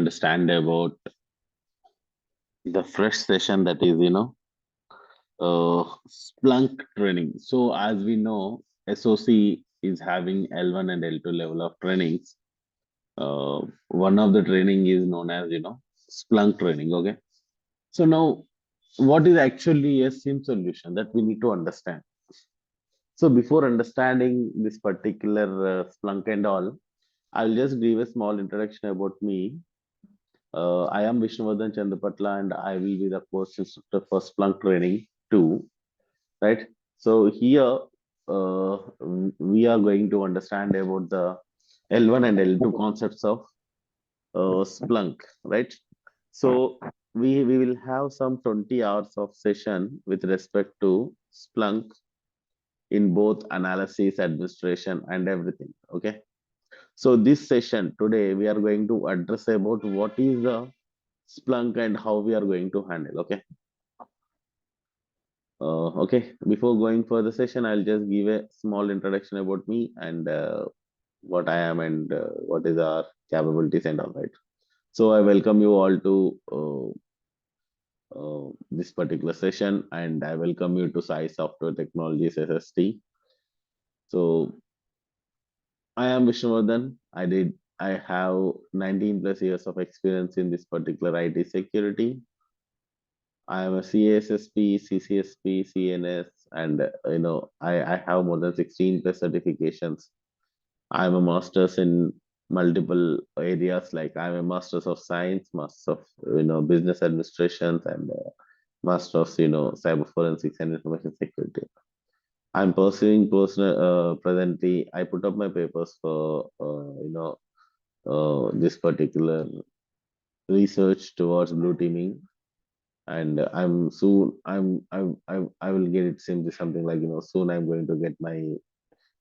understand about the fresh session that is, Splunk training. So as we know, SOC is having L1 and L2 level of trainings. One of the training is known as, Splunk training. Okay. So now, what is actually a SIEM solution that we need to understand? So before understanding this particular Splunk and all, I'll just give a small introduction about me. I am Vishnuvardhan Chandapatla and I will be the course instructor for Splunk training too, right? So here uh, we are going to understand about the L1 and L2 concepts of Splunk, right? So we will have some 20 hours of session with respect to Splunk in both analysis, administration, and everything. Okay. So this session today we are going to address about what is the Splunk and how we are going to handle. Okay. Okay. Before going for the session, I'll just give a small introduction about me and what I am and what is our capabilities and all right. So I welcome you all to this particular session, and I welcome you to Sai Software Technologies SST. So I am Vishnuvardhan. I have 19 plus years of experience in this particular IT security. I am a CASSP, CCSP, CNS, and I have more than 16 plus certifications. I am a master's in multiple areas, like I'm a master's of science, master's of business administration, and master of cyber forensics and information security. I'm pursuing personal presently. I put up my papers for this particular research towards blue teaming, and I'm soon I will get it simply something like soon I'm going to get my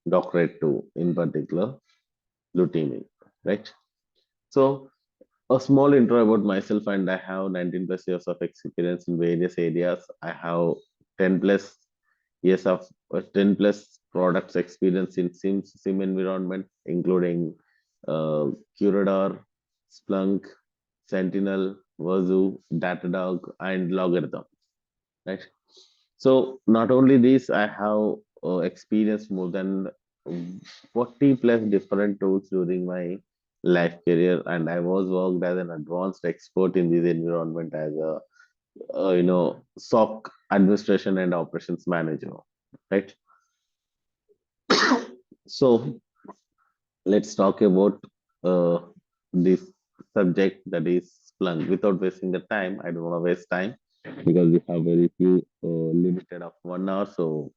doctorate too in particular blue teaming, right? So a small intro about myself, and I have 19 plus years of experience in various areas. I have 10 plus years of 10 plus products experience in SIM environment, including Curador, Splunk, Sentinel, Wazoo, Datadog, and Logarithm. Right. So not only this, I have experienced more than 40 plus different tools during my life career, and I was worked as an advanced expert in this environment as a SOC administration and operations manager. Right. So let's talk about uh, this subject, that is Splunk. Without wasting the time, I don't want to waste time because we have very few limited of 1 hour, so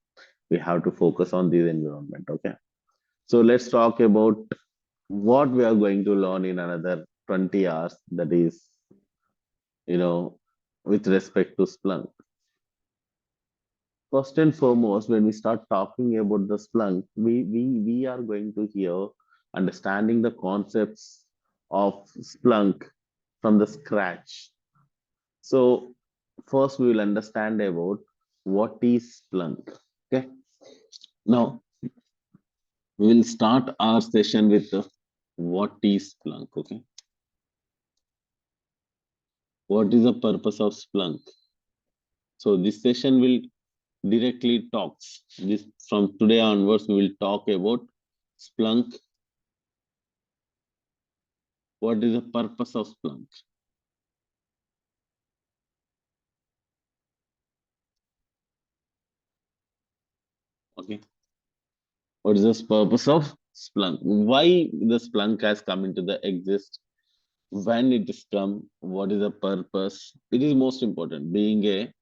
we have to focus on this environment. Okay, so let's talk about what we are going to learn in another 20 hours. That is, you know, with respect to Splunk. First and foremost, when we start talking about the Splunk, we are going to hear understanding the concepts of Splunk from the scratch. So first we will understand about what is Splunk. Okay. Now we will start our session with what is Splunk. Okay. What is the purpose of Splunk? So this session will directly talks. This from today onwards, we will talk about Splunk. What is the purpose of Splunk? Okay. What is the purpose of Splunk? Why the Splunk has come into the exist? When it is come? What is the purpose? It is most important. Being a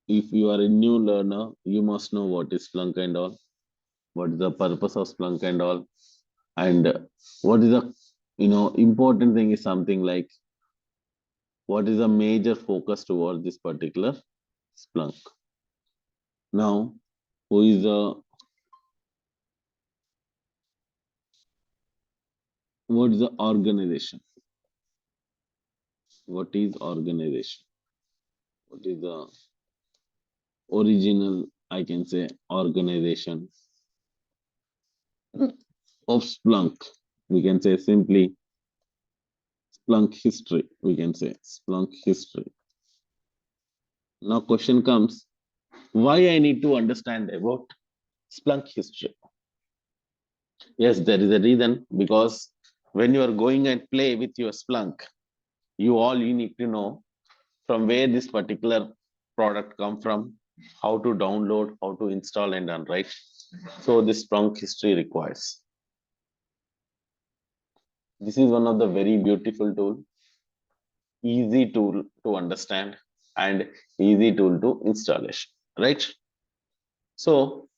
if you are a new learner, you must know what is Splunk and all. What is the purpose of Splunk and all, and what is the important thing is something like what is the major focus towards this particular Splunk. Now, who is the what is the organization? What is organization? What is the original, I can say, organization of Splunk? We can say simply Splunk history, we can say Splunk history. Now question comes, why I need to understand about Splunk history? Yes, there is a reason, because when you are going and play with your Splunk, you need to know from where this particular product come from, how to download, how to install and run, right? So this Splunk history requires. This is one of the very beautiful tool, easy tool to understand and easy tool to installation, right? So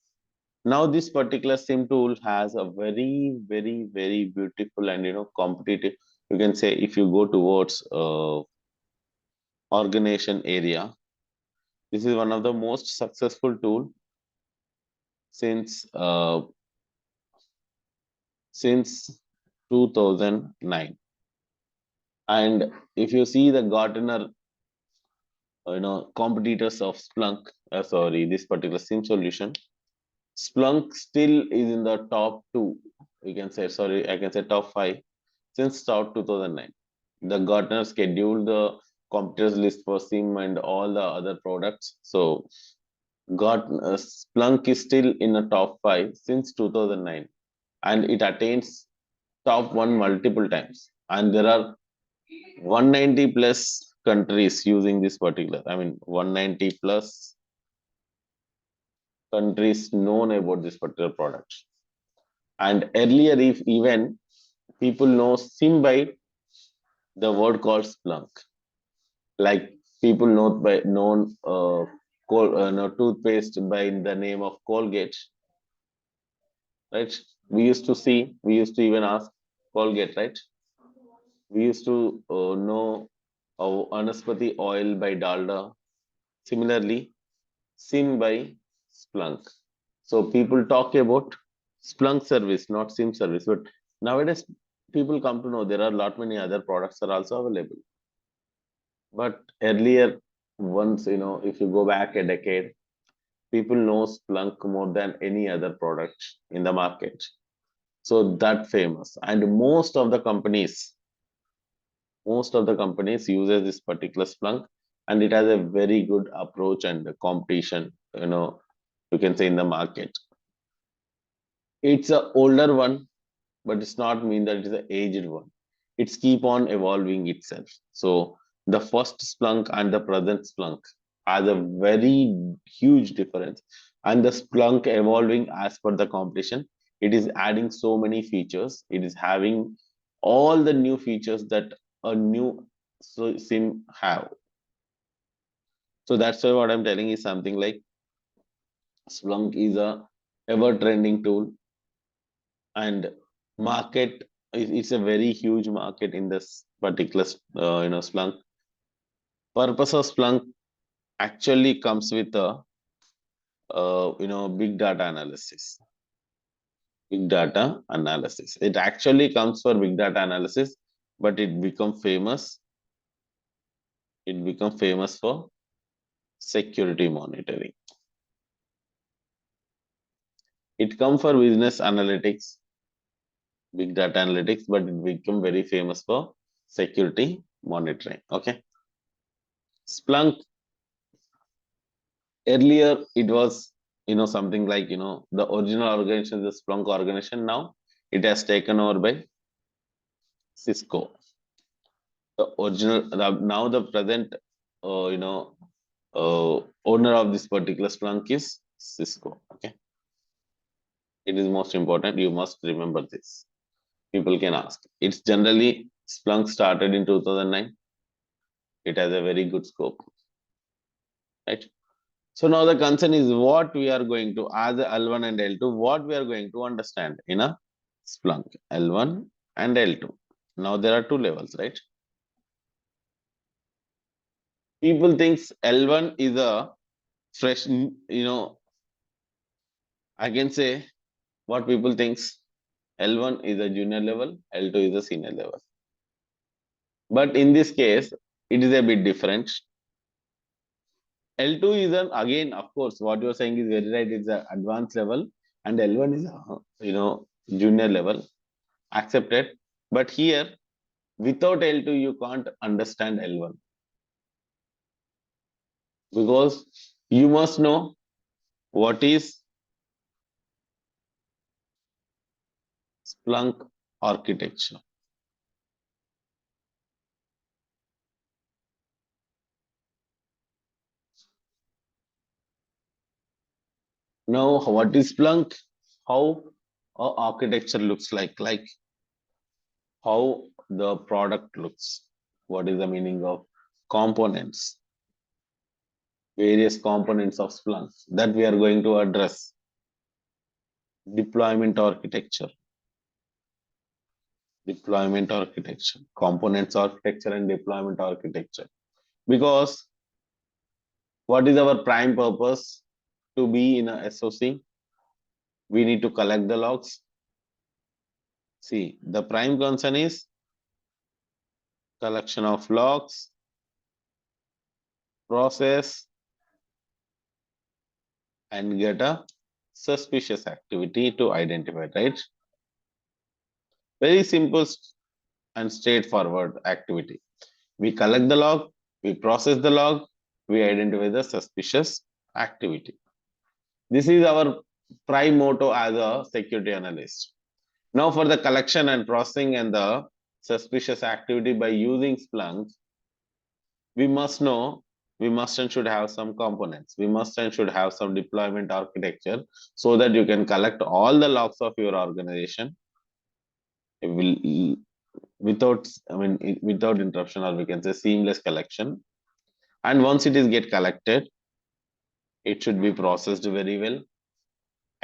now this particular SIM tool has a very beautiful and competitive. You can say if you go towards organization area, this is one of the most successful tool since since 2009. And if you see the Gartner, competitors of Splunk, sorry, this particular SIM solution, Splunk still is in the top two. We can say, sorry, I can say top five since start 2009. The Gartner scheduled the competitors list for SIM and all the other products. So, Splunk is still in the top five since 2009, and it attains top one multiple times. And there are 190 plus countries using this particular. I mean, 190 plus countries known about this particular product. And earlier, if even people know SIM by the word called Splunk, like people know by known no, toothpaste by the name of Colgate, right? We used to even ask Colgate, right? We used to know Anaspati oil by Dalda. Similarly, SIM by Splunk. So people talk about Splunk service, not SIM service. But nowadays, people come to know there are a lot many other products are also available. But earlier, once if you go back a decade, people know Splunk more than any other product in the market. So that famous, and most of the companies uses this particular Splunk, and it has a very good approach and competition. You can say in the market. It's a older one, but it's not mean that it's an aged one. It's keep on evolving itself. So the first Splunk and the present Splunk has a very huge difference. And the Splunk evolving as per the competition, it is adding so many features. It is having all the new features that a new SIM have. So that's why what I'm telling is something like Splunk is a ever trending tool, and market it's a very huge market in this particular Splunk. Purpose of Splunk actually comes with a big data analysis. Big data analysis. It actually comes for big data analysis, but it become famous. It become famous for security monitoring. It come for business analytics, big data analytics, but it become very famous for security monitoring. Okay. Splunk, earlier it was something like the original organization, the Splunk organization. Now it has taken over by Cisco. The original, now the present owner of this particular Splunk is Cisco. Okay, it is most important, you must remember this. People can ask, it's generally Splunk started in 2009. It has a very good scope, right? So now the concern is what we are going to, as L1 and L2, what we are going to understand in a Splunk, L1 and L2. Now there are two levels, right? People thinks L1 is a fresh, I can say what people thinks L1 is a junior level, L2 is a senior level. But in this case, it is a bit different. L2 is an, again, of course, what you're saying is very right, it's an advanced level, and L1 is a, junior level, accepted. But here Without L2, you can't understand L1 because you must know what is Splunk architecture. Now, what is Splunk? How a architecture looks like how the product looks. What is the meaning of components? Various components of Splunk that we are going to address. Deployment architecture, components architecture, and deployment architecture. Because what is our prime purpose to be in a SOC? We need to collect the logs. See, the prime concern is collection of logs, process, and get a suspicious activity to identify, right? Very simple and straightforward activity. We collect the log, we process the log, we identify the suspicious activity. This is our prime motto as a security analyst. Now for the collection and processing and the suspicious activity by using Splunk, we must know, we must and should have some components. We must and should have some deployment architecture so that you can collect all the logs of your organization. It will without, without interruption, or we can say seamless collection. And once it is get collected, it should be processed very well,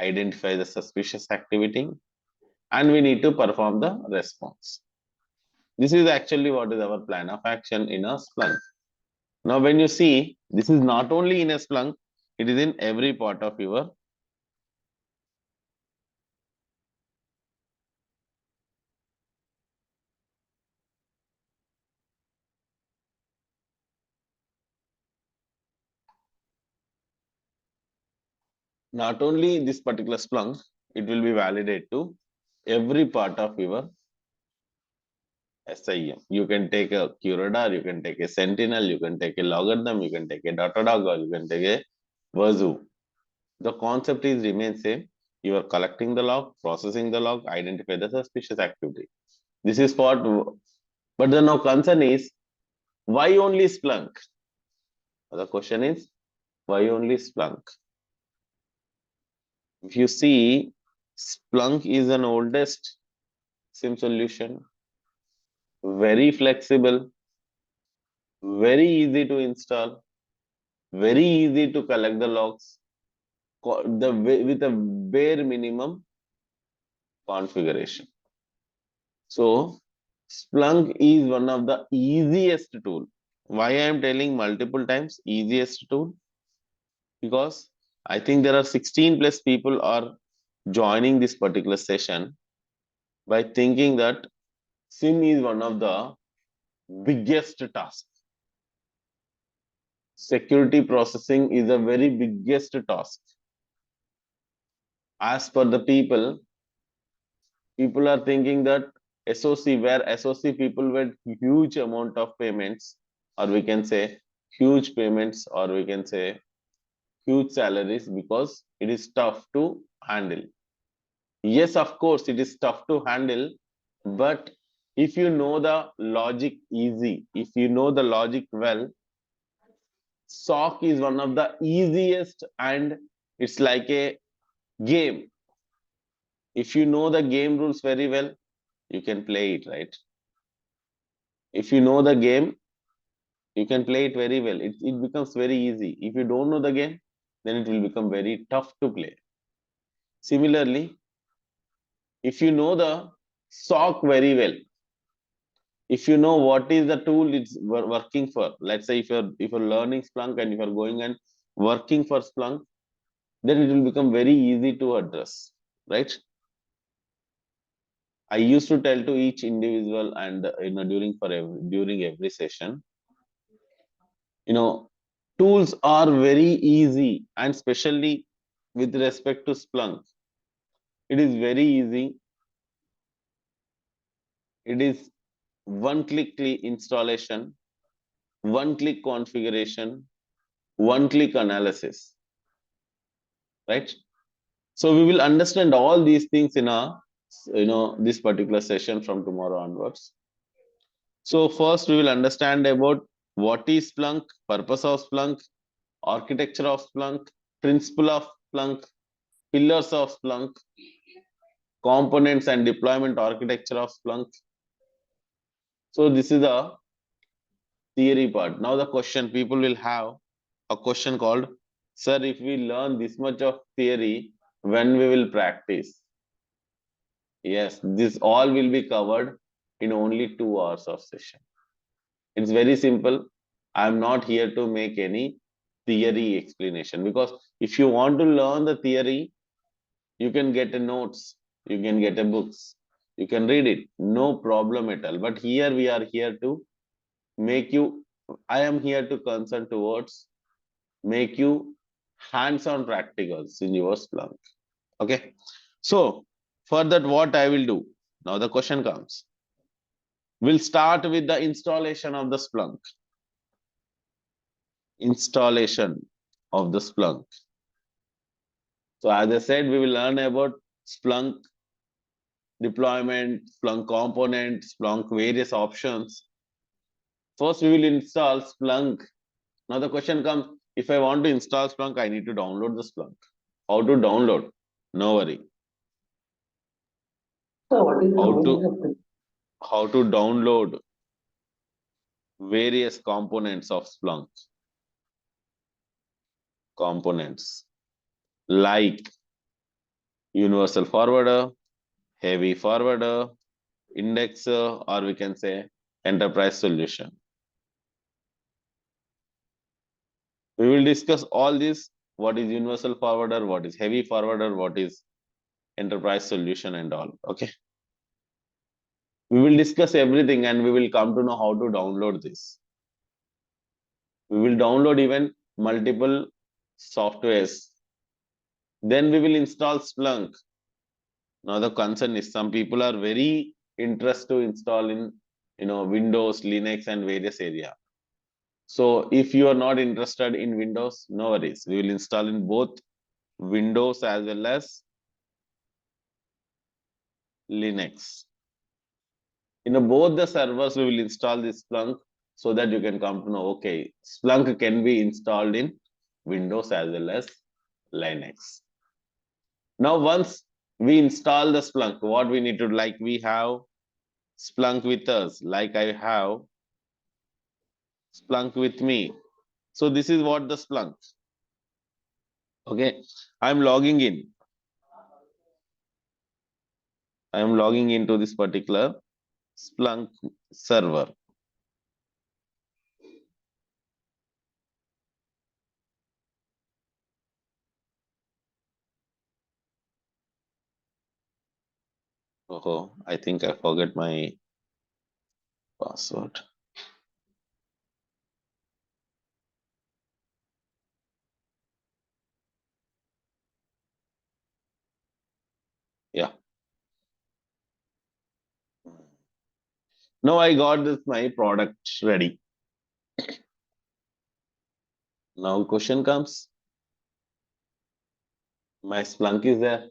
identify the suspicious activity, and we need to perform the response. This is actually what is our plan of action in a Splunk. Now, when you see, this is not only in a Splunk, it is in every part of your not only this particular Splunk, it will be validated to every part of your SIEM. You can take a QRadar, you can take a Sentinel, you can take a logarithm, you can take a Datadog, or you can take a Wazoo. The concept is remain same. You are collecting the log, processing the log, identify the suspicious activity. This is what, but the now concern is why only Splunk? The question is why only Splunk? If you see, Splunk is an oldest SIEM solution, very flexible, very easy to install, very easy to collect the logs, with a bare minimum configuration. So Splunk is one of the easiest tool. Why I am telling multiple times easiest tool? Because I think there are 16 plus people are joining this particular session by thinking that SIEM is one of the biggest tasks. Security processing is a very biggest task. As per the people are thinking that SOC, where SOC people get huge amount of payments, or we can say huge payments, or we can say huge salaries, because it is tough to handle. Yes, of course, it is tough to handle, but if you know the logic easy, if you know the logic well, SOC is one of the easiest, and it's like a game. If you know the game rules very well, you can play it, right? If you know the game, you can play it very well. It becomes very easy. If you don't know the game, then it will become very tough to play. Similarly, if you know the SOC very well, if you know what is the tool it's working for, let's say if you're learning Splunk and if you're going and working for Splunk, then it will become very easy to address, right? I used to tell to each individual, and during every session, tools are very easy, and especially with respect to Splunk, it is very easy. It is one-click installation, one-click configuration, one-click analysis, right? So we will understand all these things in our, this particular session from tomorrow onwards. So first we will understand about what is Splunk, purpose of Splunk, architecture of Splunk, principle of Splunk, pillars of Splunk, components and deployment architecture of Splunk. So this is the theory part. Now the question, people will have a question called, sir, if we learn this much of theory, when we will practice? Yes, this all will be covered in only 2 hours of session. It's very simple. I'm not here to make any theory explanation, because if you want to learn the theory, you can get a notes, you can get a books, you can read it, no problem at all. But here we are here to make you, I am here to concern towards make you hands-on practicals in your Splunk. Okay. So for that, what I will do? Now the question comes. We'll start with the installation of the Splunk. Installation of the Splunk. So as I said, we will learn about Splunk deployment, Splunk components, Splunk various options. First, we will install Splunk. Now the question comes, if I want to install Splunk, I need to download the Splunk. How to download? No worry. So what is the how to download various components of Splunk. Components like universal forwarder, heavy forwarder, indexer, or we can say enterprise solution. We will discuss all this. What is universal forwarder? What is heavy forwarder? What is enterprise solution and all. Okay. We will discuss everything and we will come to know how to download this. We will download even multiple softwares. Then we will install Splunk. Now the concern is some people are very interested to install in Windows, Linux and various area. So if you are not interested in Windows, no worries. We will install in both Windows as well as Linux. In both the servers, we will install this Splunk so that you can come to know, okay, Splunk can be installed in Windows as well as Linux. Now, once we install the Splunk, what we need to, like we have Splunk with us, like I have Splunk with me. So this is what the Splunk. Okay, I'm logging in. I am logging into this particular Splunk server. Oh, I think I forget my password. Yeah. Now I got this my product ready. Now question comes. My Splunk is there.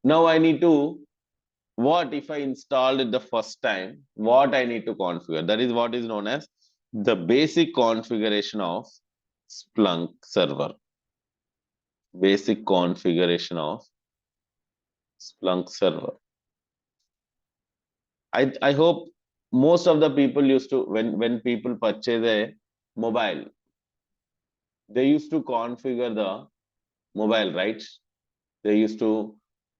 Now I need to, what if I installed it the first time? What I need to configure? That is what is known as the basic configuration of Splunk server. Basic configuration of Splunk server. I hope most of the people used to, when people purchase a mobile, they used to configure the mobile, right? They used to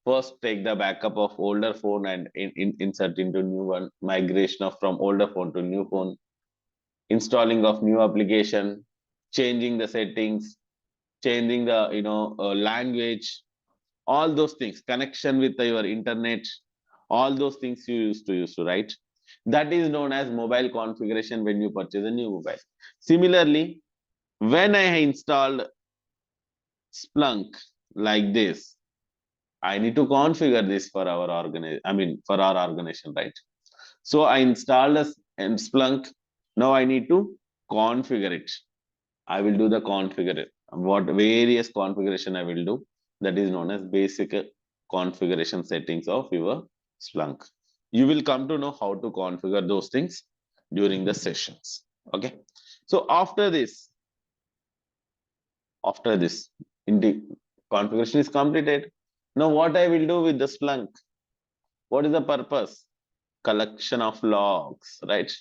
first take the backup of older phone and insert into new one, migration of from older phone to new phone, installing of new application, changing the settings, changing the language, all those things, connection with your internet, all those things you used to, right? That is known as mobile configuration when you purchase a new mobile. Similarly, when I installed Splunk like this, I need to configure this for our for our organization, right? So I installed a Splunk. Now I need to configure it. I will do the configure. What various configuration I will do. That is known as basic configuration settings of your Splunk. You will come to know how to configure those things during the sessions. Okay. So after this, configuration is completed. Now what I will do with the Splunk? What is the purpose? Collection of logs, right?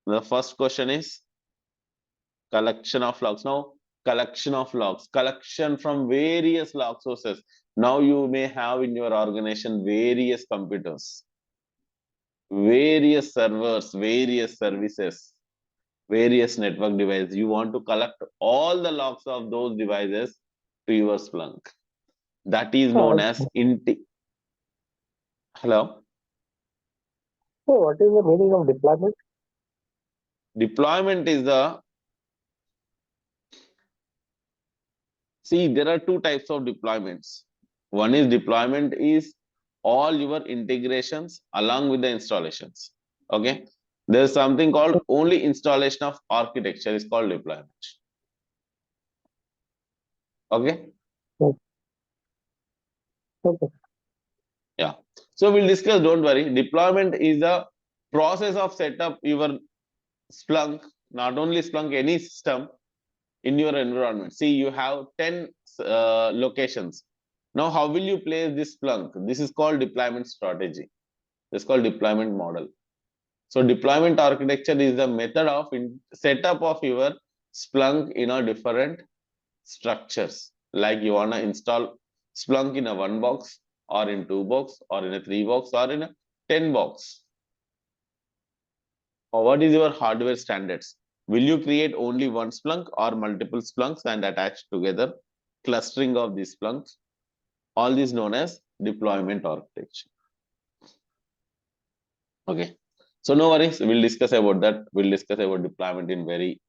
The first question is collection of logs. Now, collection from various log sources. Now you may have in your organization various computers, various servers, various services, various network devices. You want to collect all the logs of those devices to your Splunk. That is known as hello. So what is the meaning of deployment? Deployment is the See, there are two types of deployments. One is deployment is all your integrations along with the installations. Okay. There's something called only installation of architecture is called deployment. Okay. Okay. Yeah. So we'll discuss, don't worry. Deployment is the process of set up your Splunk, not only Splunk, any system in your environment. See, you have 10 locations. Now, how will you place this Splunk? This is called deployment strategy. This is called deployment model. So deployment architecture is the method of setup of your Splunk in a different structures. Like you want to install Splunk in a 1 box or in 2 box or in a 3 box or in a 10 box. Or what is your hardware standards? Will you create only one Splunk or multiple Splunks and attach together? Clustering of these Splunks. All this known as deployment architecture. Okay. So no worries. We'll discuss about that. We'll discuss about deployment in very,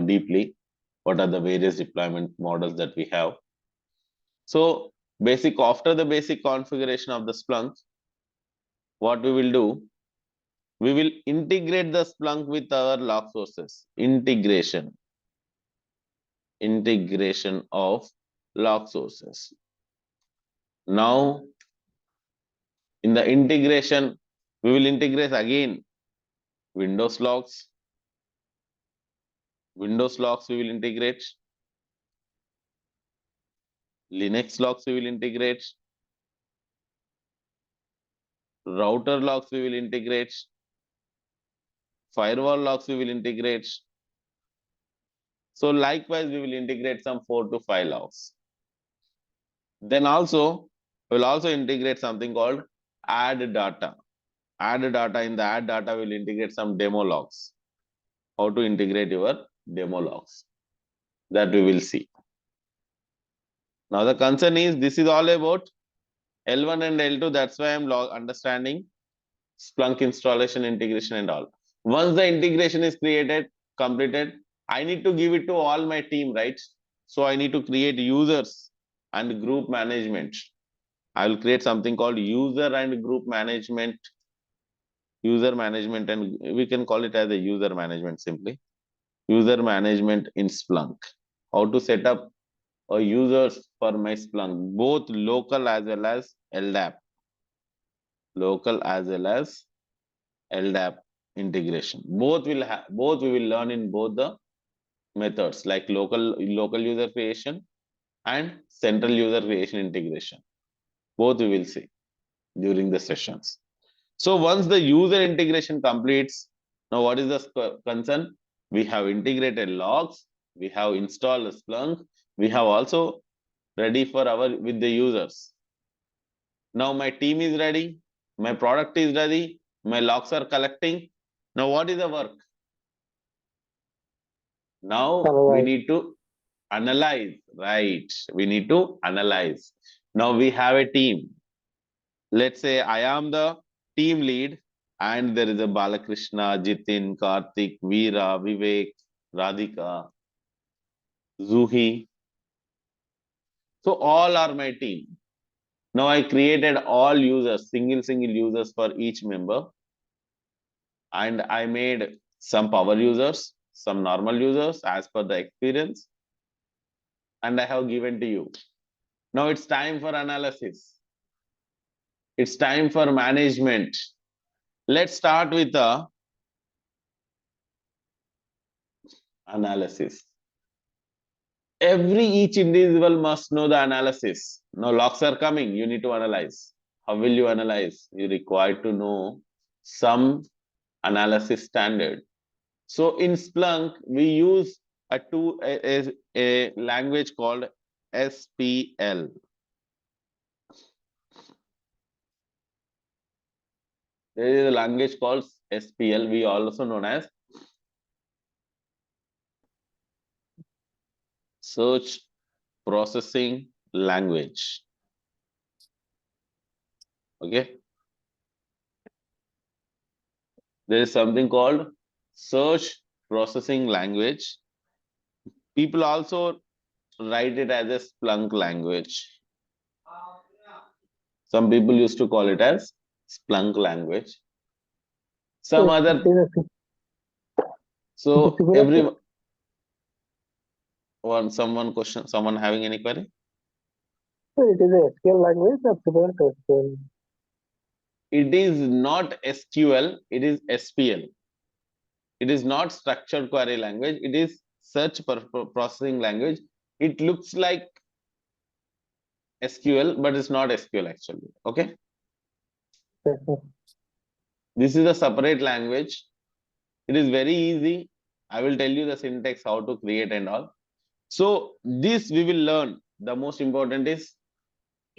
deeply. What are the various deployment models that we have? So after the basic configuration of the Splunk, what we will do, we will integrate the Splunk with our log sources. Integration of log sources. Now, in the integration, we will integrate again Windows logs. Windows logs we will integrate. Linux logs we will integrate. Router logs we will integrate. Firewall logs we will integrate. So likewise, we will integrate some 4 to 5 logs. Then also, we will also integrate something called add data. Add data, in the add data, we will integrate some demo logs. How to integrate your demo logs. That we will see. Now the concern is this is all about L1 and L2. That's why I'm understanding Splunk installation, integration and all. Once the integration is completed, I need to give it to all my team, right? So I need to create users and group management. I will create something called user and group management. User management, and we can call it as a user management simply. User management in Splunk. How to set up users for my Splunk, both local as well as LDAP. Local as well as LDAP integration. Both we will learn in both the methods, like local user creation and central user creation integration. Both we will see during the sessions. So once the user integration completes, now what is the concern? We have integrated logs, we have installed Splunk, we have also ready for with the users. Now my team is ready, my product is ready, my logs are collecting. Now what is the work? Now we need to analyze, right? We need to analyze. Now we have a team. Let's say I am the team lead and there is a Balakrishna, Jitin, Karthik, Veera, Vivek, Radhika, Zuhi. So all are my team. Now I created all users, single users for each member. and I made some power users, some normal users as per the experience, and I have given to you. Now it's time for analysis. It's time for management. Let's start with the analysis. Each individual must know the analysis. Now logs are coming, you need to analyze. How will you analyze? You require to know some analysis standard. So in Splunk, we use a language called SPL. There is a language called SPL, we also known as Search Processing Language. Okay. There is something called Search Processing Language. People also write it as a Splunk language. Some people used to call it as Splunk language. Some So other. it is So similar to everyone, someone question, someone having any query? so it is a SQL language or similar to SQL. It is not SQL, it is SPL. It is not structured query language, it is search processing language. It looks like SQL, but it's not SQL actually. Okay. This is a separate language. It is very easy. I will tell you the syntax, how to create and all. So this we will learn. The most important is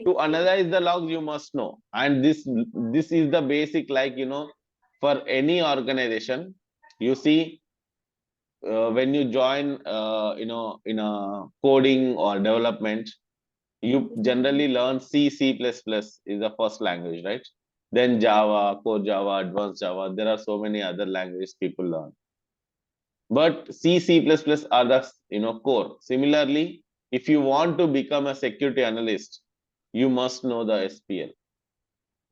to analyze the logs, you must know. And this is the basic, like, for any organization, you see, when you join, in a coding or development, you generally learn C++ is the first language, right? Then Java, core Java, advanced Java. There are so many other languages people learn. But C++ are the core. Similarly, if you want to become a security analyst, you must know the SPL.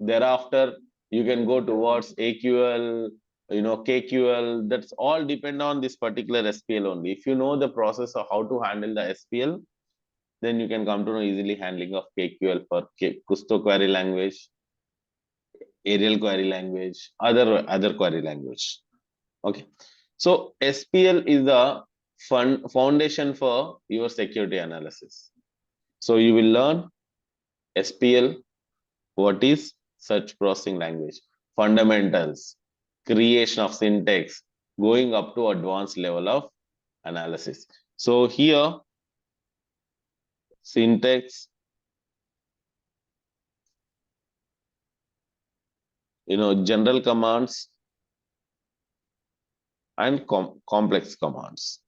Thereafter, you can go towards AQL, KQL. That's all depend on this particular SPL only. If you know the process of how to handle the SPL, then you can come to know easily handling of KQL for Kusto query language, Arial query language, other query language. Okay. So SPL is the foundation for your security analysis. So you will learn SPL, what is search processing language, fundamentals, creation of syntax, going up to advanced level of analysis. So here, syntax, general commands and complex commands.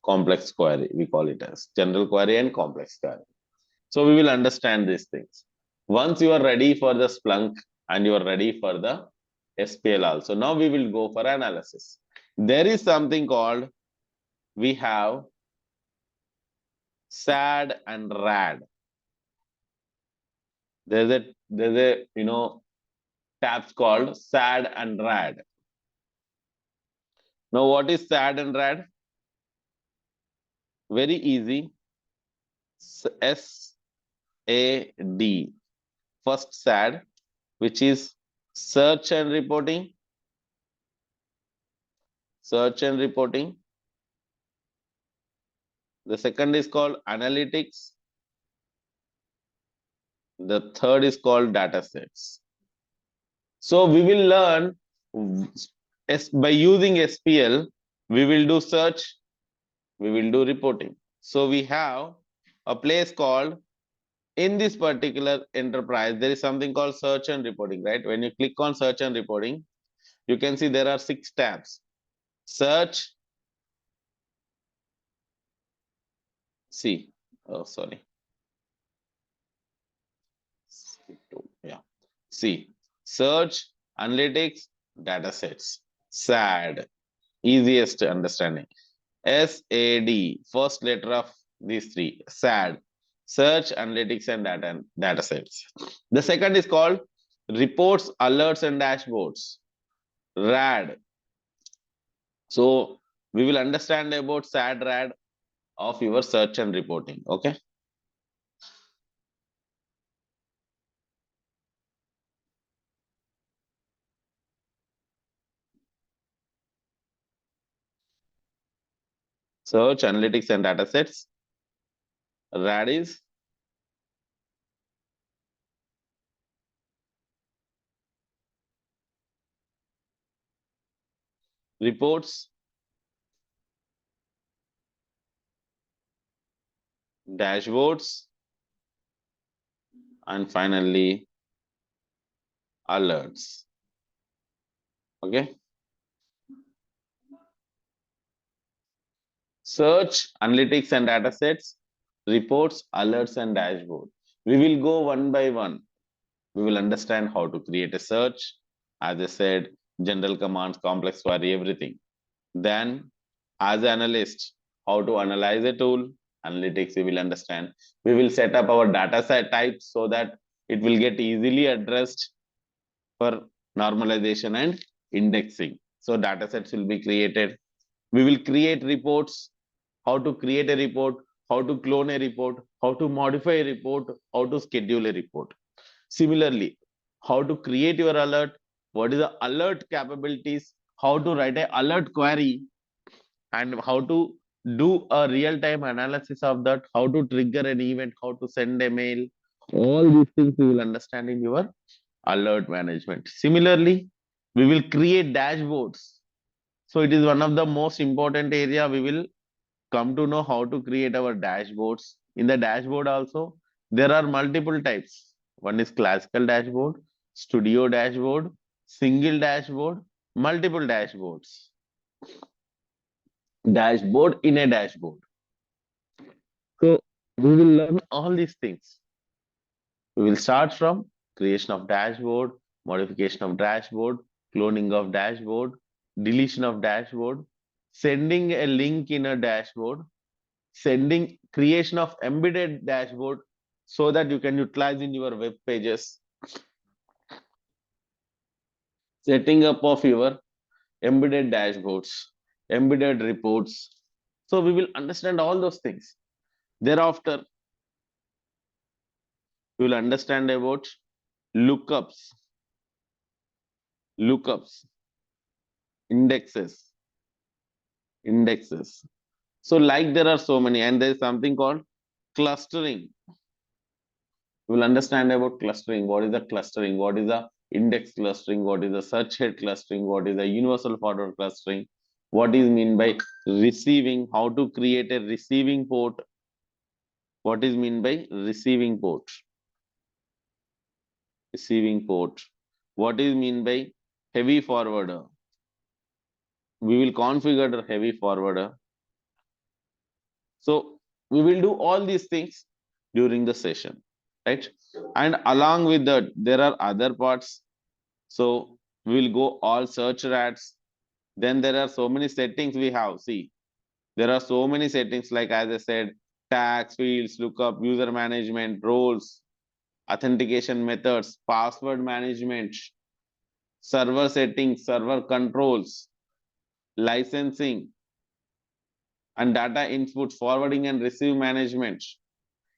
Complex query, we call it as general query and complex query. So we will understand these things. Once you are ready for the Splunk and you are ready for the SPL also, now we will go for analysis. There is something called, we have SAD and RAD. There's a tabs called SAD and RAD. Now what is SAD and RAD? Very easy. SAD. First SAD, which is search and reporting. Search and reporting. The second is called analytics. The third is called data sets. So we will learn by using SPL, we will do search, we will do reporting. So we have a place called, in this particular enterprise, there is something called search and reporting, right? When you click on search and reporting, you can see there are 6 tabs. Search, sorry. Yeah. See, search, analytics, data sets. SAD, easiest understanding. SAD, first letter of these 3. SAD, search, analytics, and data sets. The second is called reports, alerts, and dashboards. RAD. So we will understand about SAD RAD of your search and reporting. Okay. Search, analytics, and data sets. RAD is reports, dashboards, and finally alerts. Okay. Search, analytics, and data sets, reports, alerts, and dashboard. We will go one by one. We will understand how to create a search. As I said, general commands, complex query, everything. Then, as an analyst, how to analyze a tool. Analytics, we will understand. We will set up our data set types so that it will get easily addressed for normalization and indexing. So data sets will be created. We will create reports, how to create a report, how to clone a report, how to modify a report, how to schedule a report. Similarly, how to create your alert, what is the alert capabilities, how to write an alert query, and how to do a real-time analysis of that, how to trigger an event, how to send a mail. All these things you will understand in your alert management. Similarly, we will create dashboards. So it is one of the most important area. We will come to know how to create our dashboards. In the dashboard also, there are multiple types. One is classical dashboard, studio dashboard, single dashboard, multiple dashboards. Dashboard in a dashboard. So we will learn all these things. We will start from creation of dashboard, modification of dashboard, cloning of dashboard, deletion of dashboard, sending a link in a dashboard, sending creation of embedded dashboard so that you can utilize in your web pages, setting up of your embedded dashboards, embedded reports. So we will understand all those things. Thereafter, we will understand about lookups, lookups, indexes, indexes. So like there are so many, and there is something called clustering. We will understand about clustering. What is the clustering? What is the index clustering? What is the search head clustering? What is the universal forward clustering? What is mean by receiving? How to create a receiving port? What is mean by receiving port? Receiving port. What is mean by heavy forwarder? We will configure the heavy forwarder. So we will do all these things during the session, right? And along with that, there are other parts. So we will go all search rats. Then there are so many settings we have. See, there are so many settings, like as I said, tags, fields, lookup, user management, roles, authentication methods, password management, server settings, server controls, licensing, and data input, forwarding and receive management,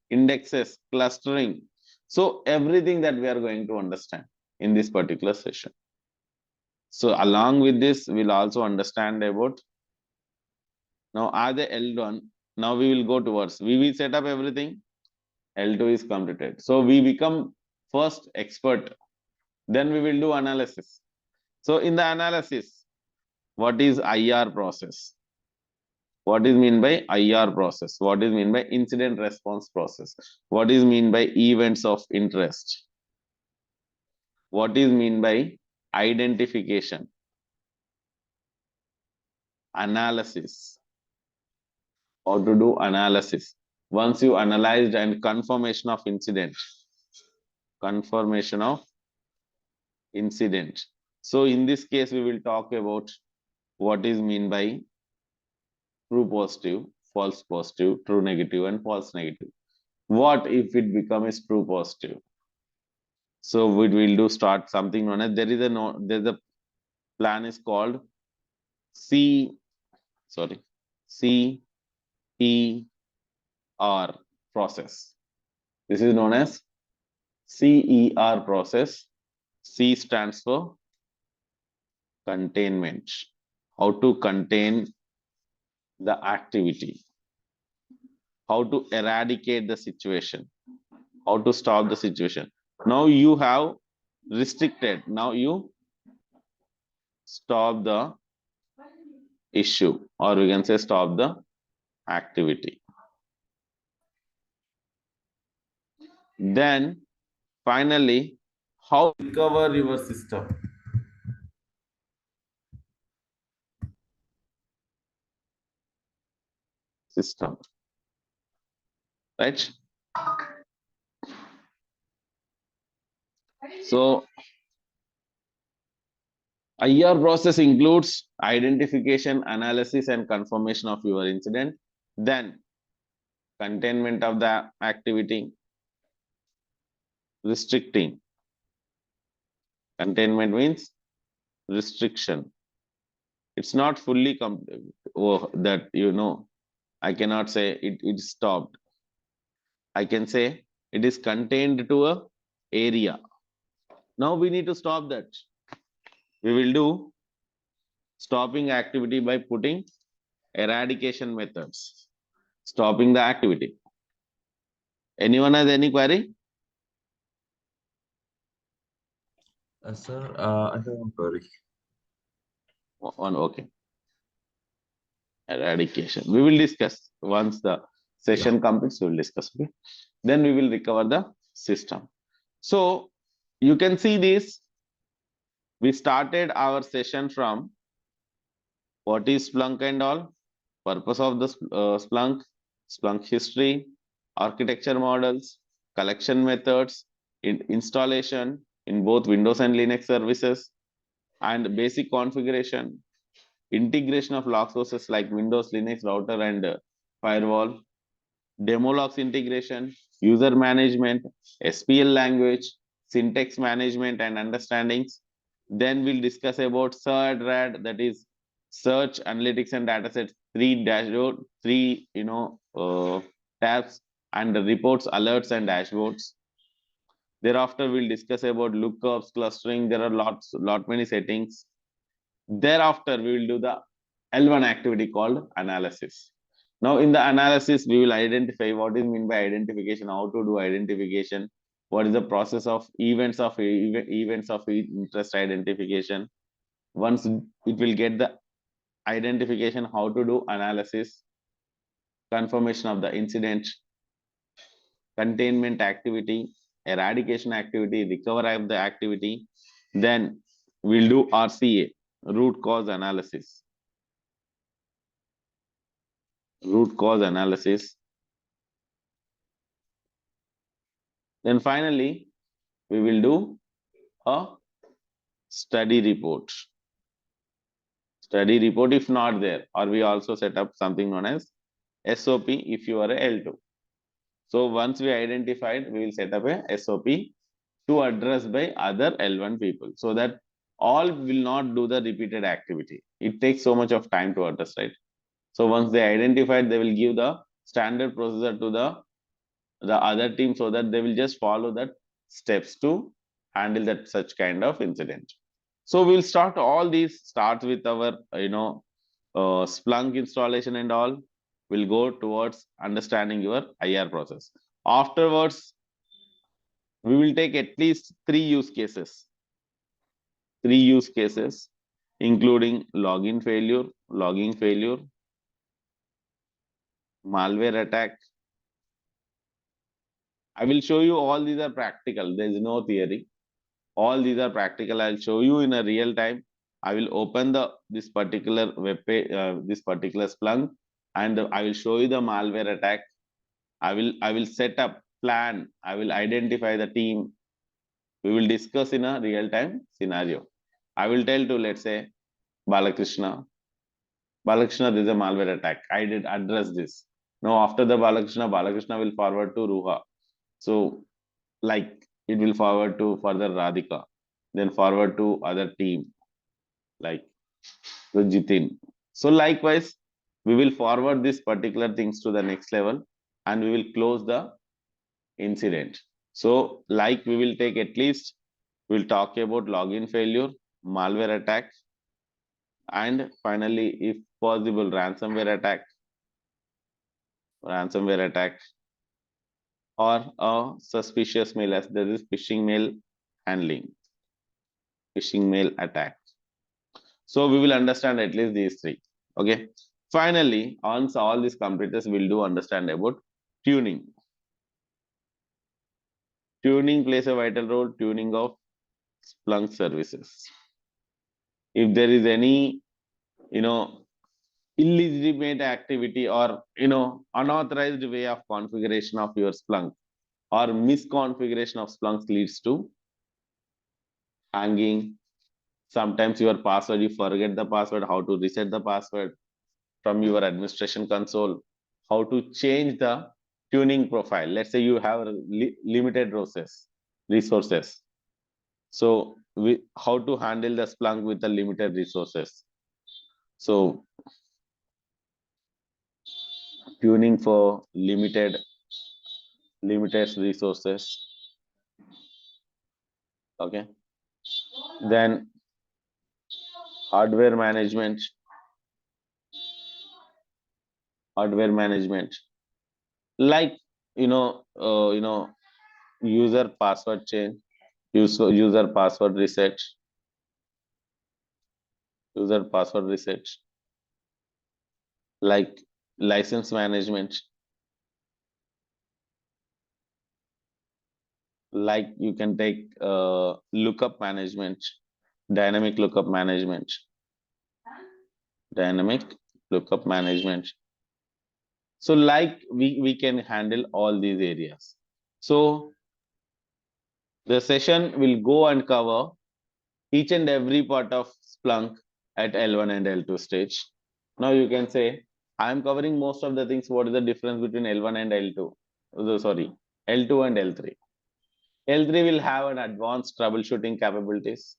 indexes, clustering. So everything that we are going to understand in this particular session. So along with this, we'll also understand about now as a L1, now we will go towards, we will set up everything. L2 is completed. So we become first expert. Then we will do analysis. So in the analysis, what is IR process? What is mean by IR process? What is mean by incident response process? What is mean by events of interest? What is mean by identification? Analysis. How to do analysis? Once you analyzed and confirmation of incident. Confirmation of incident. So in this case, we will talk about what is mean by true positive, false positive, true negative, and false negative. What if it becomes true positive? So we will do start something known as there is a no, there's a plan is called CER process. This is known as CER process. C stands for containment. How to contain the activity, how to eradicate the situation, how to stop the situation. Now you have restricted, now you stop the issue, or we can say stop the activity. Then finally, how to recover your system. Right? So IR process includes identification, analysis, and confirmation of your incident. Then containment of the activity, restricting. Containment means restriction. It's not fully that I cannot say it stopped. I can say it is contained to a area. Now we need to stop that. We will do stopping activity by putting eradication methods. Stopping the activity. Anyone has any query? Sir, I have one query. One, okay. Eradication. We will discuss once the session completes. We will discuss. Okay. Then we will recover the system. So you can see this. We started our session from what is Splunk and all, purpose of the Splunk history, architecture models, collection methods, installation in both Windows and Linux services, and basic configuration, integration of log sources like Windows, Linux, router, and firewall, demo logs integration, user management, SPL language, syntax management and understandings. Then we'll discuss about SERD, that is search, analytics, and datasets, three dashboard, three tabs, and the reports, alerts, and dashboards. Thereafter, we'll discuss about lookups, clustering. There are lot many settings. Thereafter, we will do the L1 activity called analysis. Now, in the analysis, we will identify what is meant by identification, how to do identification, what is the process of events of interest identification. Once it will get the identification, how to do analysis, confirmation of the incident, containment activity, eradication activity, recovery of the activity. Then we'll do RCA, root cause analysis. Root cause analysis. Then finally, we will do a study report. Study report if not there, or we also set up something known as SOP if you are a L2. So once we identified, we will set up a SOP to address by other L1 people, so that all will not do the repeated activity. It takes so much of time to address, right? So once they identified, they will give the standard procedure to the other team, so that they will just follow that steps to handle that such kind of incident. So we'll start all these, start with our Splunk installation and all. We'll go towards understanding your IR process. Afterwards, we will take at least 3 use cases. 3 use cases, including login failure, logging failure, malware attack. I will show you all these are practical. There is no theory. All these are practical. I'll show you in a real time. I will open this particular web page, this particular Splunk, and I will show you the malware attack. I will set up plan. I will identify the team. We will discuss in a real time scenario. I will tell to, let's say, Balakrishna, there is a malware attack. I did address this. Now after the Balakrishna will forward to Ruha. So like it will forward to further Radhika, then forward to other team. like the Jitin. So likewise, we will forward these particular things to the next level and we will close the incident. So like we will take at least, we'll talk about login failure, malware attack, and finally, if possible, ransomware attack, or a suspicious mail, as there is phishing mail handling, phishing mail attack. So we will understand at least these three. Okay. Finally, once all these completers, we'll do understand about tuning. Tuning plays a vital role, tuning of Splunk services. If there is any, illegitimate activity or, unauthorized way of configuration of your Splunk or misconfiguration of Splunk leads to hanging. Sometimes your password, you forget the password, how to reset the password from your administration console, how to change the tuning profile. Let's say you have limited resources. So how to handle the Splunk with the limited resources. So tuning for limited resources. Okay. Then hardware management. Like user password change, user password reset, like license management, like you can take lookup management, dynamic lookup management, dynamic lookup management. So like we can handle all these areas. So the session will go and cover each and every part of Splunk at L1 and L2 stage. Now you can say, I am covering most of the things. What is the difference between L1 and L2? Sorry, L2 and L3. L3 will have an advanced troubleshooting capabilities.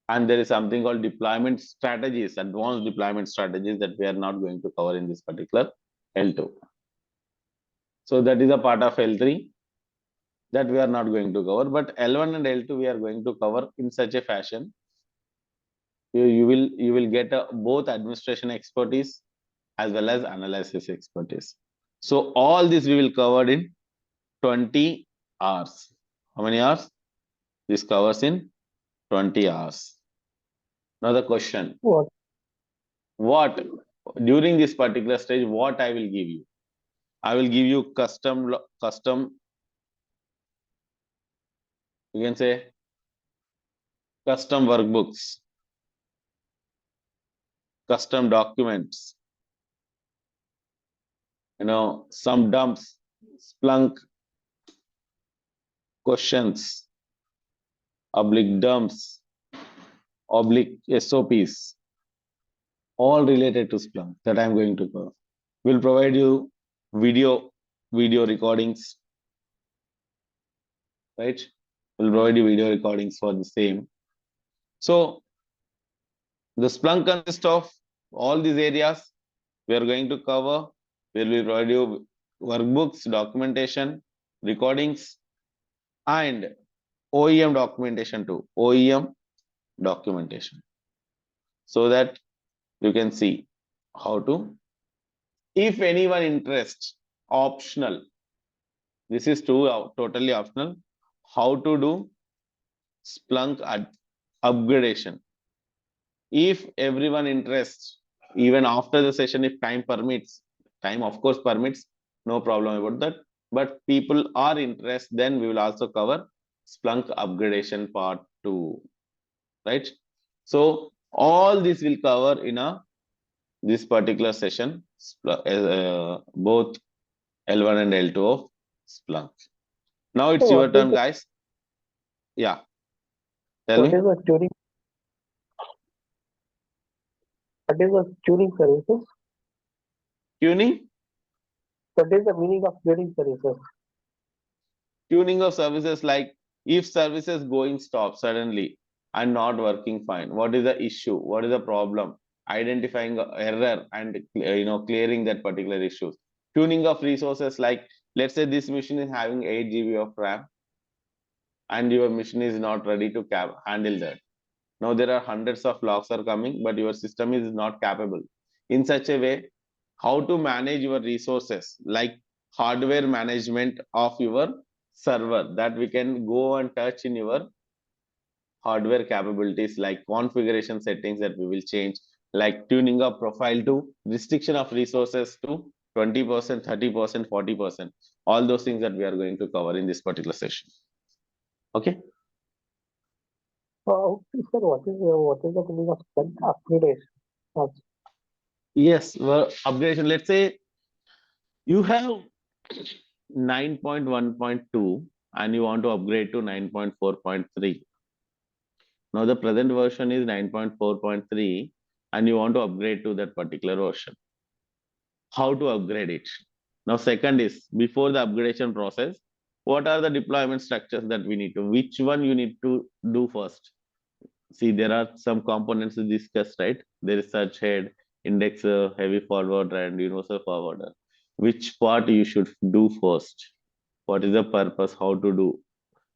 And there is something called deployment strategies, advanced deployment strategies that we are not going to cover in this particular L2. So that is a part of L3 that we are not going to cover, but L1 and L2 we are going to cover in such a fashion. You will get both administration expertise as well as analysis expertise. So all this we will cover in 20 hours. How many hours? This covers in 20 hours. Now the question, what during this particular stage, what I will give you? I will give you custom, you can say custom workbooks, custom documents, some dumps, Splunk questions, oblique dumps, oblique SOPs, all related to Splunk that I'm going to cover. We'll provide you video recordings, right? We'll provide you video recordings for the same. So the Splunk consists of all these areas we are going to cover. We will provide you workbooks, documentation, recordings, and OEM documentation too. OEM documentation. So that you can see how to, if anyone interests, optional. This is totally optional. How to do Splunk upgradation. If everyone interests, even after the session, if time permits, time of course permits, no problem about that. But people are interested, then we will also cover Splunk upgradation part 2, right? So all this will cover in this particular session, both L1 and L2 of Splunk. Now it's your turn, guys. Yeah. Tell me. What is the tuning services? Tuning? What is the meaning of tuning services? Tuning of services, like if services going stop suddenly, and not working fine. What is the issue? What is the problem? Identifying error and clearing that particular issues. Tuning of resources, like let's say this machine is having 8 GB of RAM and your machine is not ready to handle that. Now there are hundreds of logs are coming, but your system is not capable. In such a way, how to manage your resources, like hardware management of your server, that we can go and touch in your hardware capabilities, like configuration settings that we will change, like tuning up profile to restriction of resources to 20%, 30%, 40%. All those things that we are going to cover in this particular session. Okay. Sir, what is the meaning of Splunk upgradation? Yes, well, upgradation. Let's say you have 9.1.2 and you want to upgrade to 9.4.3. Now the present version is 9.4.3 and you want to upgrade to that particular version. How to upgrade it? Now second is, before the upgradation process, what are the deployment structures that we need to, which one you need to do first? See, there are some components discussed, right? There is search head, indexer, heavy forwarder, and universal forwarder. Which part you should do first? What is the purpose? How to do?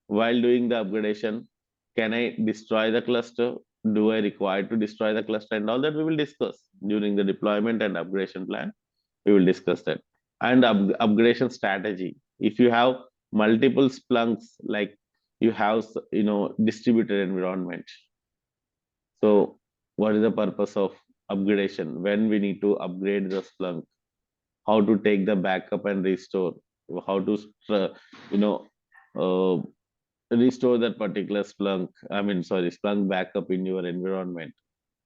While doing the upgradation, can I destroy the cluster? Do I require to destroy the cluster? And all that we will discuss during the deployment and upgradation plan. We will discuss that. And upgradation strategy. If you have multiple Splunks, like you have, distributed environment. So what is the purpose of upgradation? When we need to upgrade the Splunk, how to take the backup and restore, how to, uh, restore that particular Splunk backup in your environment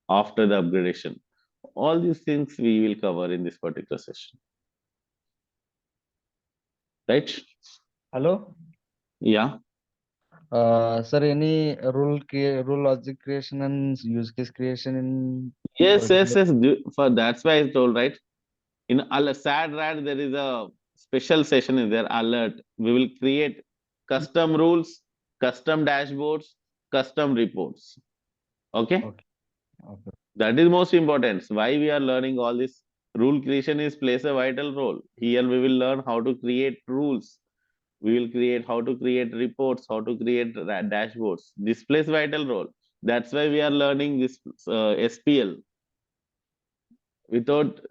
after the upgradation. All these things we will cover in this particular session. Right? Hello? Yeah. Sir, any rule logic creation and use case creation in Yes, yes, particular? yes. For that's why I told, right? In SAD RAD, there is a special session in there, alert. We will create custom rules, custom dashboards, custom reports. Okay? Okay. Okay. That is most important. Why we are learning all this? Rule creation is plays a vital role. Here we will learn how to create rules. We will create how to create reports, how to create dashboards. This plays vital role. That's why we are learning this SPL.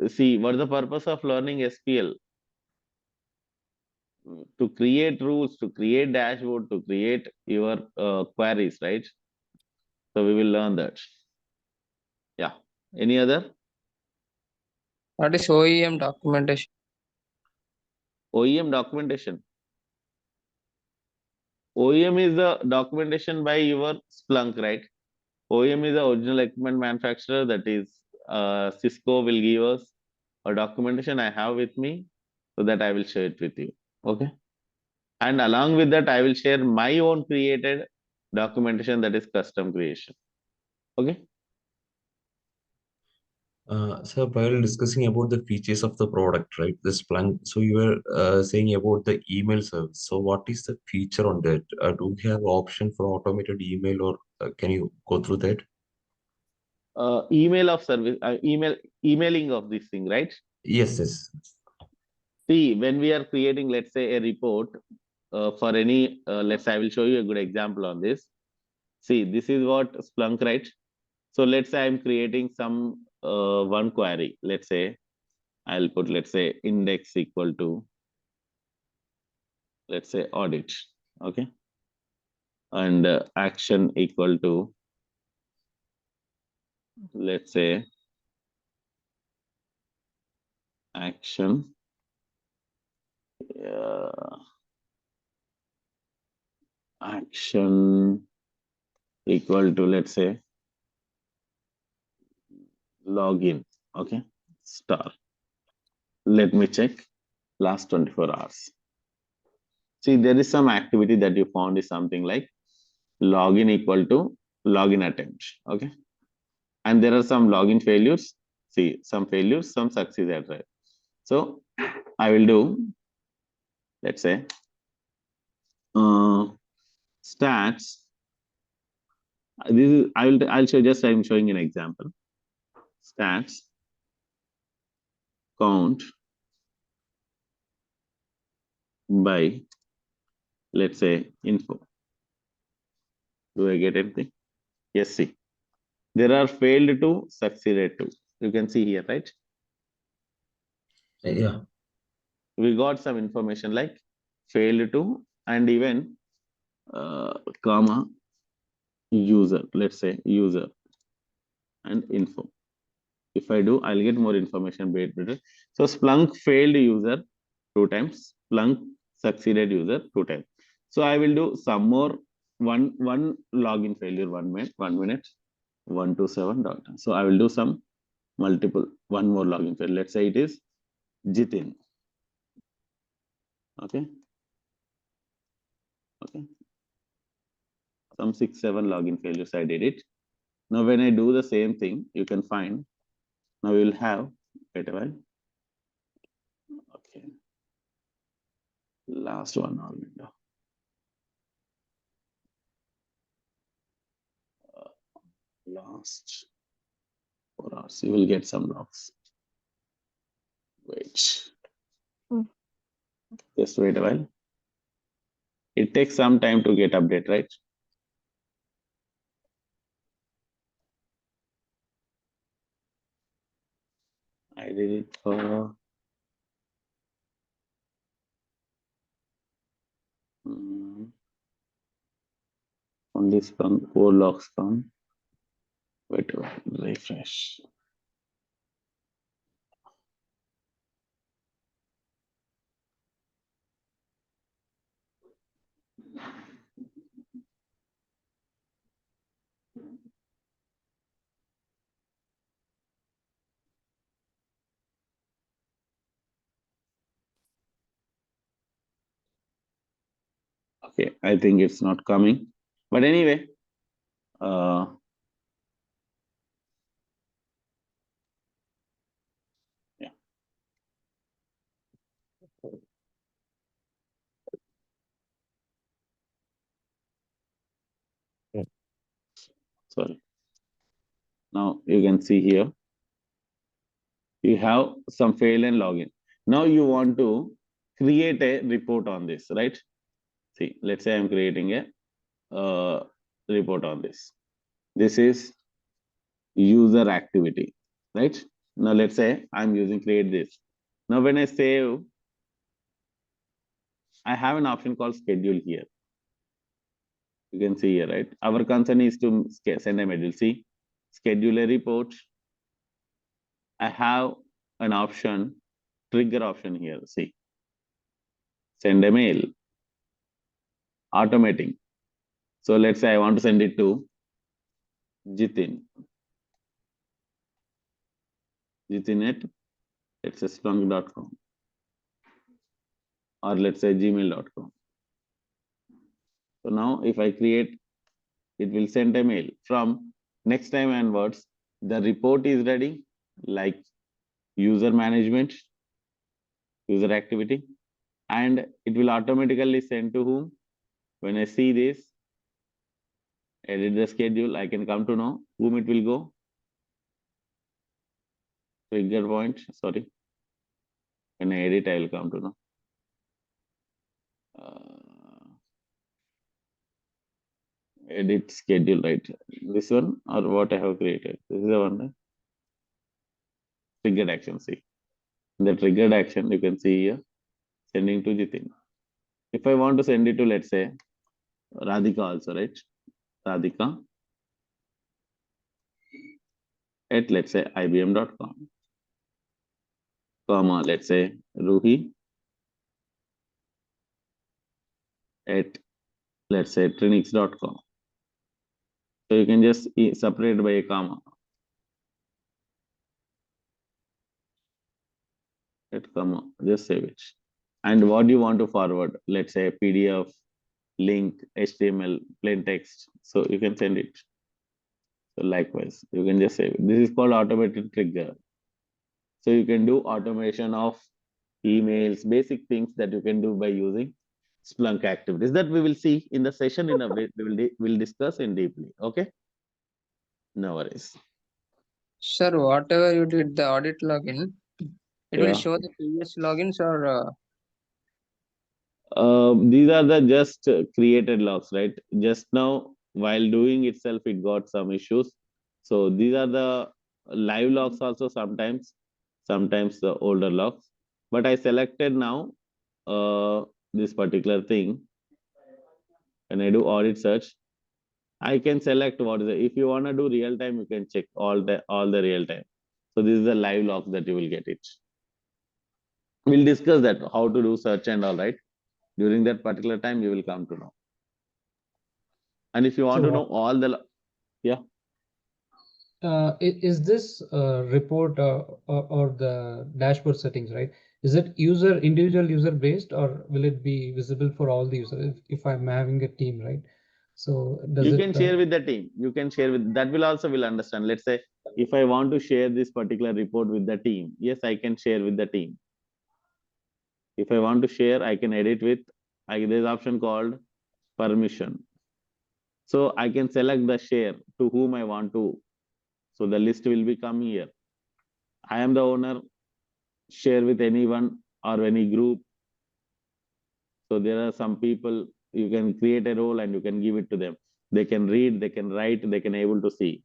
See, what is the purpose of learning SPL? To create rules, to create dashboard, to create your queries, right? So we will learn that. Yeah. Any other? What is OEM documentation? OEM documentation. OEM is the documentation by your Splunk, right? OEM is the original equipment manufacturer. That is, Cisco will give us a documentation I have with me, so that I will share it with you. Okay. And along with that, I will share my own created documentation, that is custom creation. Okay. So while discussing about the features of the product, right, this plan, so you were saying about the email service. So what is the feature on that? Do we have option for automated email, or can you go through that? Email of service, emailing of this thing, right? Yes, yes. See, when we are creating, let's say, a report for any, I will show you a good example on this. See, this is what Splunk, right? So let's say I'm creating some one query. Let's say I'll put, let's say, index equal to, let's say, audit. Okay. And action equal to, let's say, action. Action equal to, let's say, login. Okay. Star. Let me check last 24 hours. See, there is some activity that you found is something like login equal to login attempt. Okay. And there are some login failures. See, some failures, some success as well. So I will do, let's say, stats This is I'll show just I'm showing an example. Stats count by, let's say, info. Do I get anything? Yes, see. There are failed to, succeeded to. You can see here, right? Yeah. We got some information like failed to and even comma user, let's say user and info. If I do, I'll get more information better. So Splunk failed user 2 times, Splunk succeeded user 2 times. So I will do some more one login failure 1 minute 127 dot. So I will do some multiple one more login failure. Let's say it is Jitin. Okay. Okay. Some 6-7 login failures I did it. Now when I do the same thing, you can find. Now we will have. Wait a while. Okay. Last one more window. Last 4 hours. You will get some logs. Wait. Just wait a while. It takes some time to get update, right? I did it for only Splunk 4 logs found. Wait a while. Refresh. Okay, I think it's not coming. But anyway, yeah. Sorry. Now you can see here, you have some fail and login. Now you want to create a report on this, right? See, let's say I'm creating a report on this. This is user activity, right? Now let's say I'm using create this. Now when I save, I have an option called schedule here. You can see here, right? Our concern is to send a mail. See, schedule a report. I have an option, trigger option here. See, send a mail, automating. So let's say I want to send it to Jitin. Jitin at, let's say splunk.com or let's say gmail.com. So now if I create, it will send a mail. From next time onwards, the report is ready, like user management, user activity, and it will automatically send to whom? When I see this, edit the schedule, I can come to know whom it will go. Trigger point, sorry. When I edit, I will come to know. Edit schedule, right? This one or what I have created. This is the one. Triggered action, see. The triggered action, you can see here, sending to Jitin. If I want to send it to, let's say, Radhika also, right? Radhika at, let's say, ibm.com, comma, let's say, Ruhi at, let's say, trinix.com. So you can just separate by a comma. At comma, just save it. And what you want to forward, let's say PDF, link, HTML, plain text. So you can send it. So likewise, you can just save it. This is called automated trigger. So you can do automation of emails, basic things that you can do by using Splunk activities that we will see in the session in a way we'll discuss in deeply. Okay. No worries. Sir, whatever you did the audit login, it will Yeah. show the previous logins or These are the just created logs, right? Just now, while doing itself, it got some issues. So these are the live logs also sometimes the older logs. But I selected now this particular thing. When I do audit search, I can select what is it. If you want to do real time, you can check all the real time. So this is the live log that you will get it. We'll discuss that how to do search and all right. During that particular time, you will come to know. And if you want So to know all the yeah. is this report or the dashboard settings, right? Is it individual user based, or will it be visible for all the users if I'm having a team, right? So does You it can share with the team. You can share with that will also will understand. Let's say if I want to share this particular report with the team, yes, I can share with the team. If I want to share, I can edit with there's option called permission. So I can select the share to whom I want to. So the list will become here. I am the owner, share with anyone or any group. So there are some people you can create a role and you can give it to them. They can read, they can write, they can able to see.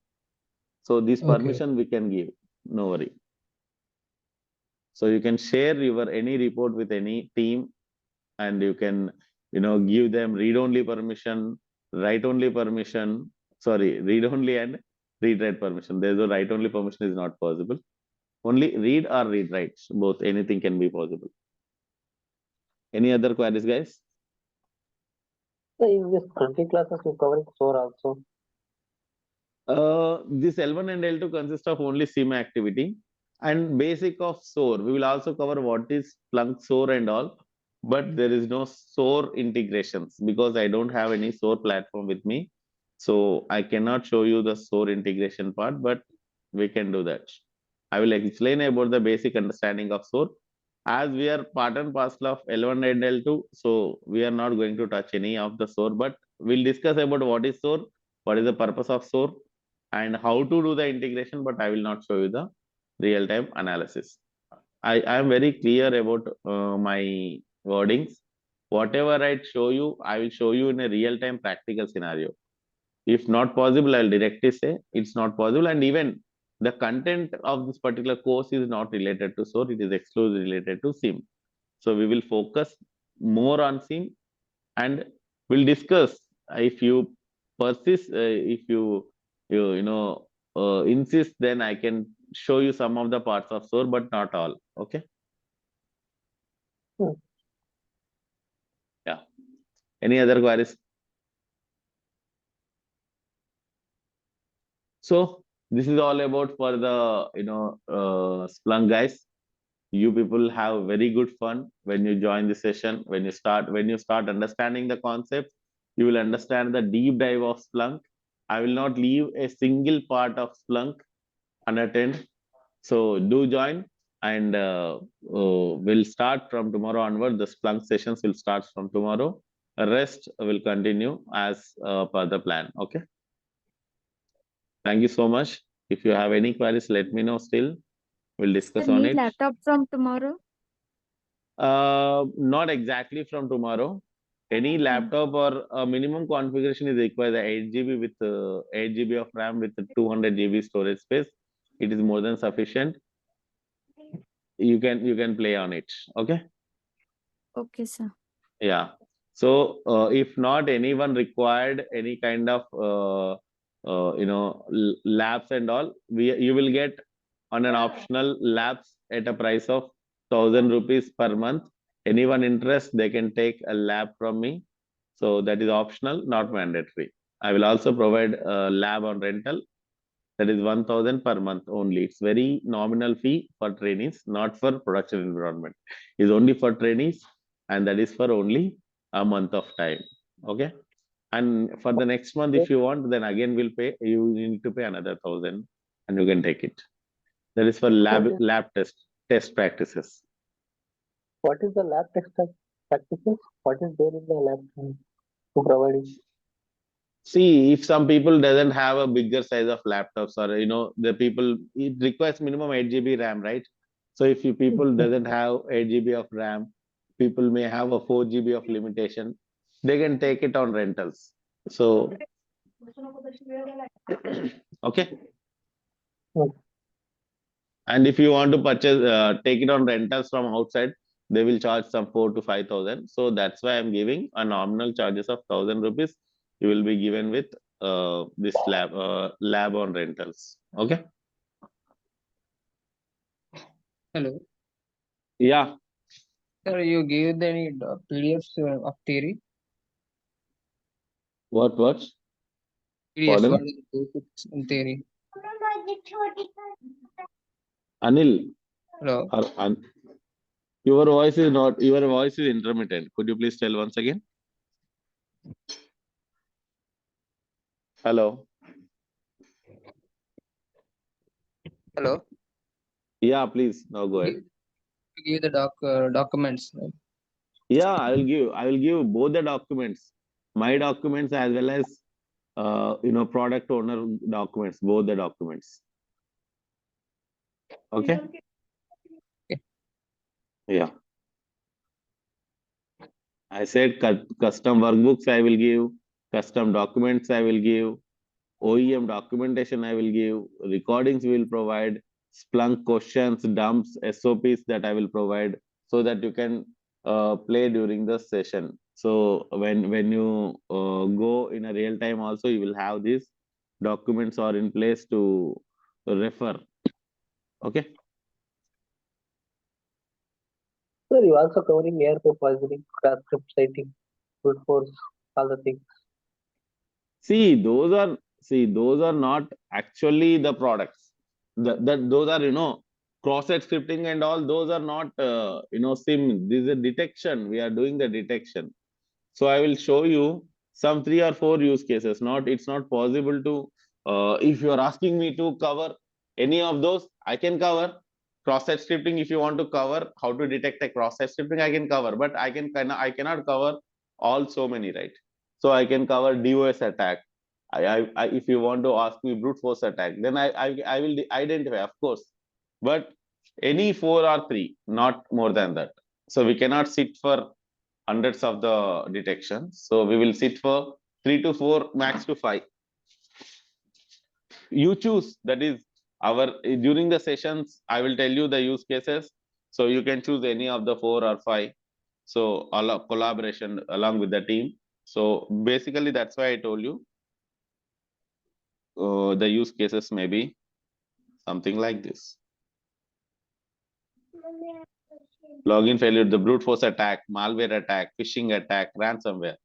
So this okay? permission we can give. No worry. So you can share your any report with any team, and you can give them read only permission, write only permission. Sorry, read only and read write permission. There's a write only permission is not possible. Only read or read writes. Both anything can be possible. Any other queries, guys? So in this 20 classes, you covering SOAR also. This L1 and L2 consist of only SIEM activity and basic of SOAR. We will also cover what is Splunk SOAR and all, but there is no SOAR integrations because I don't have any SOAR platform with me. So I cannot show you the SOAR integration part, but we can do that. I will explain about the basic understanding of SOAR. As we are part and parcel of L1 and L2, so we are not going to touch any of the SOAR, but we'll discuss about what is SOAR, what is the purpose of SOAR, and how to do the integration, but I will not show you the real-time analysis. I am very clear about my wordings. Whatever I show you, I will show you in a real-time practical scenario. If not possible, I'll directly say it's not possible. And even the content of this particular course is not related to SOAR, it is exclusively related to SIEM. So we will focus more on SIEM and we'll discuss if you persist, if you insist, then I can show you some of the parts of SOAR, but not all. Okay. Hmm. Yeah. Any other queries? So this is all about for the Splunk guys. You people have very good fun when you join the session. When you start understanding the concept, you will understand the deep dive of Splunk. I will not leave a single part of Splunk unattended. So do join, and we'll start from tomorrow onward. The Splunk sessions will start from tomorrow. The rest will continue as per the plan. Okay. Thank you so much. If you have any queries, let me know still. We'll discuss on Need it. laptop from tomorrow? Not exactly from tomorrow. Any laptop or minimum configuration is required. The 8 GB with 8 GB of RAM with 200 GB storage space. It is more than sufficient. You can play on it. Okay. Okay, sir. Yeah. So if not anyone required any kind of labs and all, you will get on an optional labs at a price of 1,000 rupees per month. Anyone interest, they can take a lab from me. So that is optional, not mandatory. I will also provide a lab on rental. That is 1,000 per month only. It's very nominal fee for trainees, not for production environment. It's only for trainees, and that is for only a month of time. Okay. And for the next month, if you want, then again we'll pay. You need to pay another 1,000, and you can take it. That is for lab test practices. What is the lab test practices? What is there in the lab to providing? See, if some people doesn't have a bigger size of laptops, or the people, it requires minimum 8 GB RAM, right? So if you people doesn't have 8 GB of RAM, people may have a 4 GB of limitation. They can take it on rentals. So okay. And if you want to purchase, take it on rentals from outside, they will charge some 4 to 5,000. So that's why I'm giving a nominal charges of 1,000 rupees. You will be given with this lab on rentals. Okay. Hello. Yeah. Sir, you gave any PDFs of theory? What? PDFs, Pardon? what are the basics in theory? Anil, Hello. your voice is not. Your voice is intermittent. Could you please tell once again? Hello. Hello. Yeah, please. Now go ahead. Give the documents. Yeah, I will give. I will give both the documents, my documents as well as product owner documents, both the documents. Okay. Okay. Yeah. I said custom workbooks I will give, custom documents I will give, OEM documentation I will give, recordings we will provide, Splunk questions, dumps, SOPs that I will provide, so that you can play during the session. So when you go in a real time also, you will have these documents are in place to refer. Okay. Sir, you also covering airport poisoning, crash script citing, brute force, all the things. See, those are not actually the products. Those are cross-site scripting and all. Those are not SIEM. This is a detection. We are doing the detection. So I will show you some 3 or 4 use cases. It's not possible to. If you are asking me to cover any of those, I can cover cross-site scripting. If you want to cover how to detect a cross-site scripting, I can cover. But I cannot cover all so many, right? So I can cover DOS attack. If you want to ask me brute force attack, then I will identify, of course. But any 4 or 3, not more than that. So we cannot sit for hundreds of the detections. So we will sit for 3 to 4, max to 5. You choose. That is during the sessions, I will tell you the use cases. So you can choose any of the 4 or 5. So collaboration along with the team. So basically, that's why I told you the use cases may be something like this. Login failure, the brute force attack, malware attack, phishing attack, ransomware.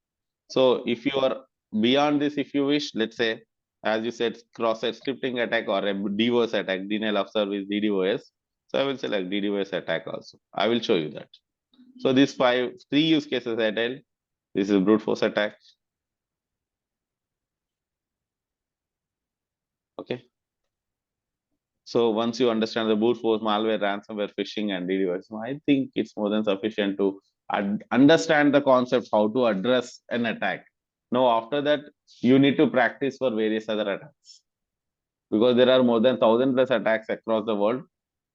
So if you are beyond this, if you wish, let's say, as you said, cross-site scripting attack or a DDoS attack, denial of service, DDoS. So I will select DDoS attack also. I will show you that. So these 3 use cases I tell. This is brute force attack. Okay. So once you understand the brute force, malware, ransomware, phishing, and DDoS, I think it's more than sufficient to understand the concept how to address an attack. Now, after that, you need to practice for various other attacks, because there are more than 1,000+ attacks across the world.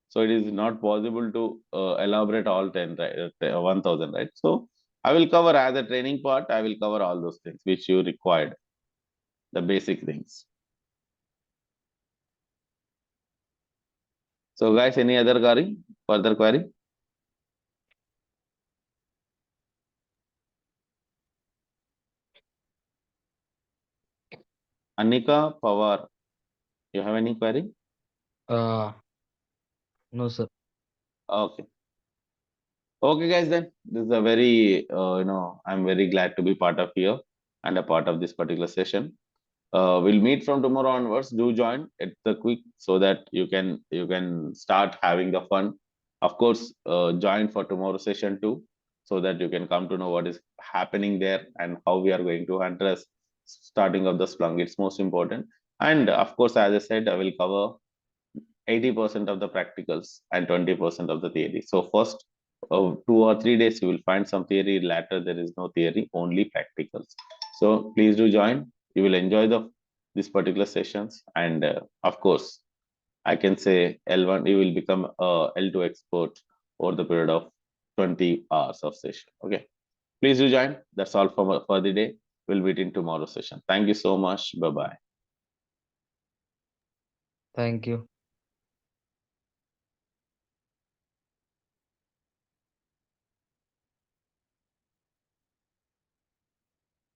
So it is not possible to elaborate all 10, right? 1,000, right? So I will cover as a training part. I will cover all those things which you required, the basic things. So guys, any other further query? Anika Pawar, you have any query? No, sir. Okay. Okay, guys, then this is a very, I'm very glad to be part of here and a part of this particular session. We'll meet from tomorrow onwards. Do join at the quick so that you can start having the fun. Of course, join for tomorrow session too, so that you can come to know what is happening there and how we are going to address starting of the Splunk. It's most important. And of course, as I said, I will cover 80% of the practicals and 20% of the theory. So first 2 or 3 days you will find some theory. Later there is no theory, only practicals. So please do join. you will enjoy these particular sessions, and of course, I can say L1 you will become a L2 expert over the period of 20 hours of session. Okay, please do join. That's all for the day. We'll meet in tomorrow's session. Thank you so much. Bye bye. Thank you.